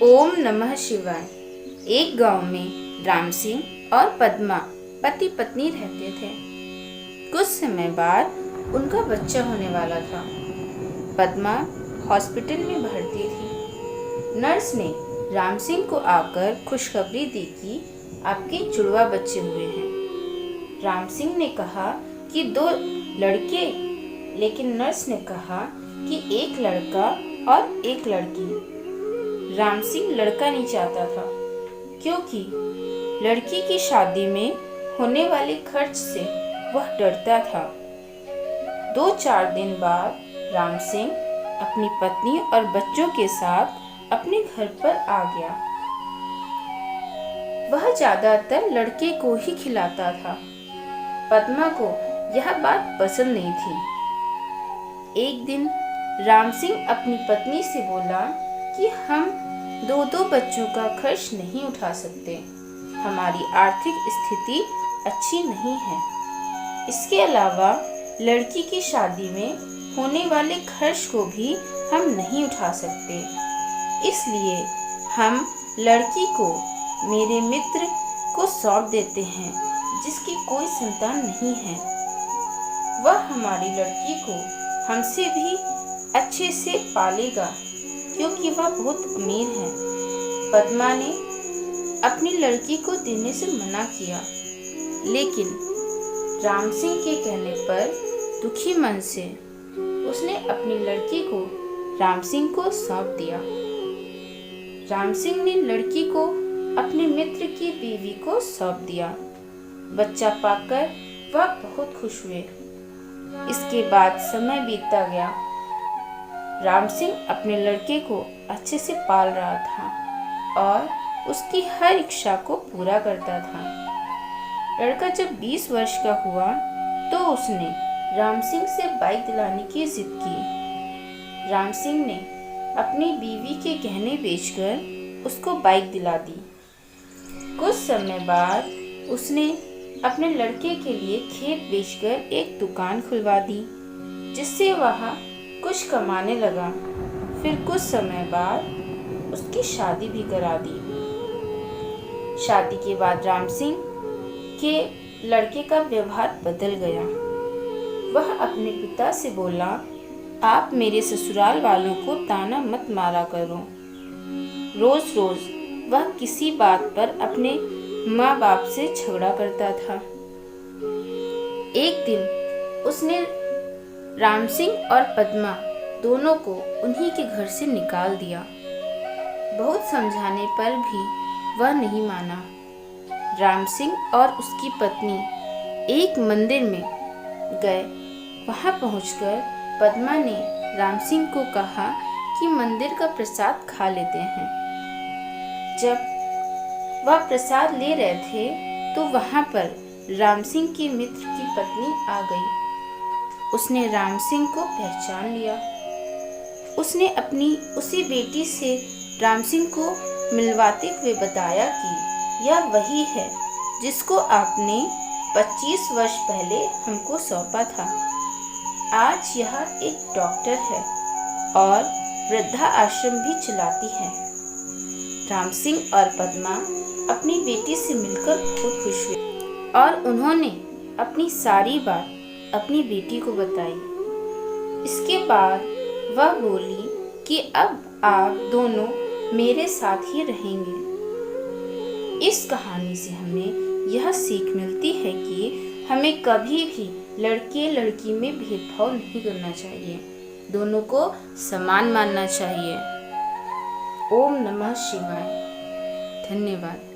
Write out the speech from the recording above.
ओम नमः शिवाय। एक गांव में राम सिंह और पद्मा पति पत्नी रहते थे। कुछ समय बाद उनका बच्चा होने वाला था। पद्मा हॉस्पिटल में भर्ती थी। नर्स ने राम सिंह को आकर खुशखबरी दी कि आपके जुड़वा बच्चे हुए हैं। राम सिंह ने कहा कि 2 लड़के, लेकिन नर्स ने कहा कि 1 लड़का और 1 लड़की। राम सिंह लड़का नहीं चाहता था, क्योंकि लड़की की शादी में होने वाले खर्च से वह डरता था। 2-4 दिन बाद राम सिंह अपनी पत्नी और बच्चों के साथ अपने घर पर आ गया। वह ज्यादातर लड़के को ही खिलाता था। पद्मा को यह बात पसंद नहीं थी। एक दिन राम सिंह अपनी पत्नी से बोला कि हम 2 बच्चों का खर्च नहीं उठा सकते। हमारी आर्थिक स्थिति अच्छी नहीं है। इसके अलावा लड़की की शादी में होने वाले खर्च को भी हम नहीं उठा सकते। इसलिए हम लड़की को मेरे मित्र को सौंप देते हैं, जिसकी कोई संतान नहीं है। वह हमारी लड़की को हमसे भी अच्छे से पालेगा, क्योंकि वह बहुत अमीर है। पद्मा ने अपनी लड़की को देने से मना किया, लेकिन राम सिंह के कहने पर दुखी मन से उसने अपनी लड़की को राम सिंह को सौंप दिया। राम सिंह ने लड़की को अपने मित्र की बीवी को सौंप दिया। बच्चा पाकर वह बहुत खुश हुए। इसके बाद समय बीतता गया। राम सिंह अपने लड़के को अच्छे से पाल रहा था और उसकी हर इच्छा को पूरा करता था। लड़का जब 20 वर्ष का हुआ तो उसने राम सिंह से बाइक दिलाने की जिद की। राम सिंह ने अपनी बीवी के गहने बेचकर उसको बाइक दिला दी। कुछ समय बाद उसने अपने लड़के के लिए खेत बेचकर एक दुकान खुलवा दी, जिससे वह कुछ कमाने लगा। फिर कुछ समय बाद उसकी शादी भी करा दी। शादी के बाद राम सिंह के लड़के का व्यवहार बदल गया। वह अपने पिता से बोला, आप मेरे ससुराल वालों को ताना मत मारा करो। रोज रोज वह किसी बात पर अपने माँ बाप से झगड़ा करता था। एक दिन उसने राम सिंह और पद्मा दोनों को उन्हीं के घर से निकाल दिया। बहुत समझाने पर भी वह नहीं माना। राम सिंह और उसकी पत्नी एक मंदिर में गए। वहां पहुंचकर पद्मा ने राम सिंह को कहा कि मंदिर का प्रसाद खा लेते हैं। जब वह प्रसाद ले रहे थे तो वहां पर राम सिंह के मित्र की पत्नी आ गई। उसने राम सिंह को पहचान लिया। उसने अपनी उसी बेटी से राम सिंह को मिलवाते हुए बताया कि यह वही है जिसको आपने 25 वर्ष पहले हमको सौंपा था। आज यह एक डॉक्टर है और वृद्धा आश्रम भी चलाती है। राम सिंह और पद्मा अपनी बेटी से मिलकर बहुत खुश हुए और उन्होंने अपनी सारी बात अपनी बेटी को बताई। इसके बाद वह बोली कि अब आप दोनों मेरे साथ ही रहेंगे। इस कहानी से हमें यह सीख मिलती है कि हमें कभी भी लड़के लड़की में भेदभाव नहीं करना चाहिए। दोनों को समान मानना चाहिए। ओम नमः शिवाय। धन्यवाद।